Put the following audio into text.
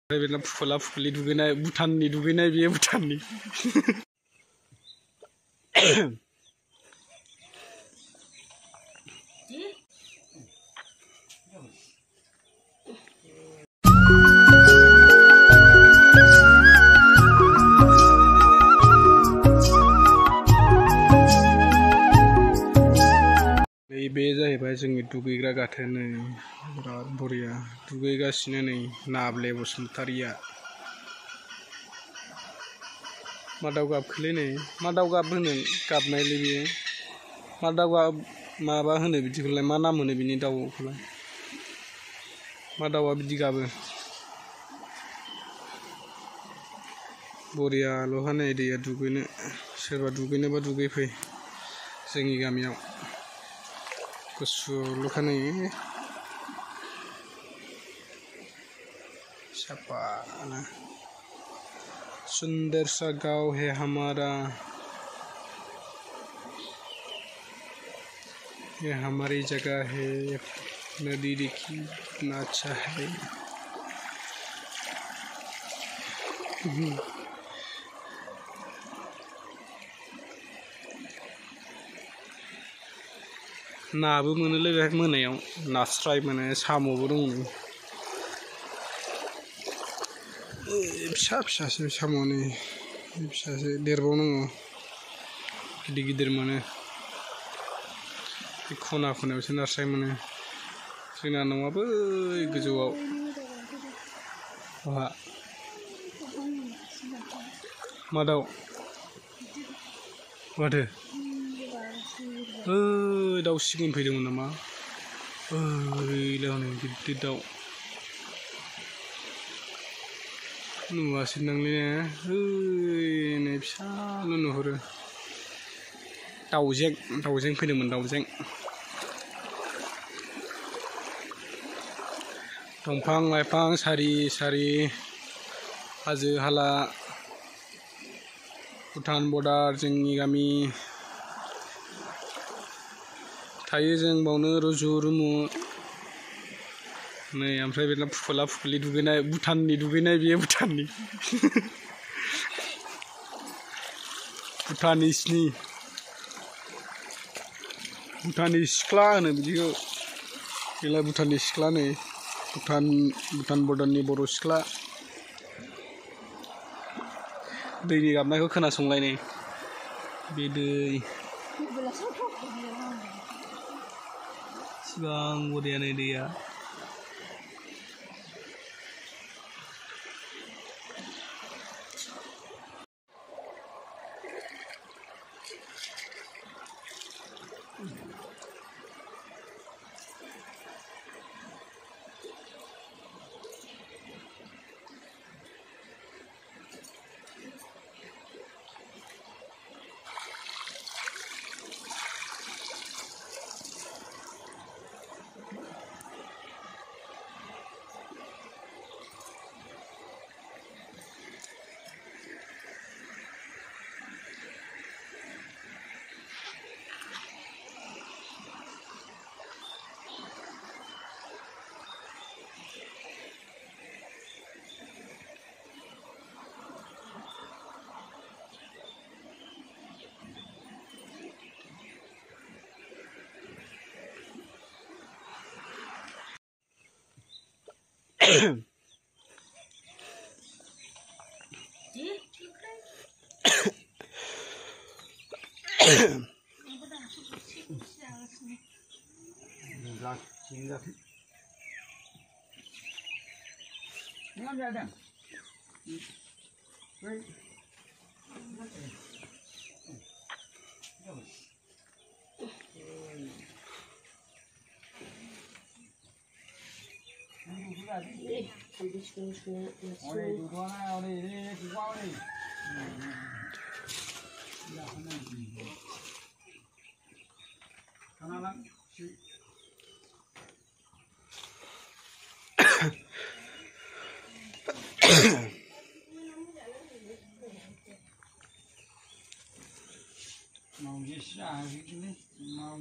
बेना फुला फुलि दुगैनाय भुटाननि दुगैनाय बियो भुटाननि बे जाहैबाय जोंनि दुगैग्रा गाथोन नै बिराद बरिया दुगैगासिनो नै नाब्ले बसुमतारिया मा दाउ गाबखोलै नै मा दाउ गाब होनो गाबनायलै बियो मा दाउ गाब माबा होनो बिदिखौलाय मा नाम होनो बिनि दाउखौलाय मा दाउआ बिदि गाबो बरियाल'हा नै दैया दुगैनो सोरबा दुगैनोबा दुगैफै जोंनि गामियाव गुसुल'खा नै साफानो सुंदर सा गांव है हमारा ये हमारी जगह है नदी देखिए कितना अच्छा है नाबो मोनोलै बे मोनायाव नास्राय मोनो साम'बो दं नै फिसा फिसासो साम'नि फिसासो देरबावनांगौ गिदिर गिदिर मोनो बे खना खनायावसो नास्राय मोनो जोंना न'आ बै गोजौआव बहा मा दाउ माथो दाउ सिगुन फैदोंमोन नामा ओइलाय गिदिर दाउ नुवासै दांलै नै फिसाल' नुहुरो दाउजें फैदोंमोन दाउजें दंफां लाइफां सारि सारि हाजो हाला भुटान बर्डार जोंनि गामि थायो जों बावनो रुजु रुमु नै ओमफ्राय बेना फुला फुलि दुगैनाय भुटाननि दुगैनाय बियो भुटाननि भुटाननि सिख्ला होनो बिदिखौ बेलाय भुटाननि सिख्ला नै भुटान बर्डारनि बर' सिख्ला दैनि गाबनायखौ खोनासंलाय नै बे दै सिगां बरिया नै दैया mau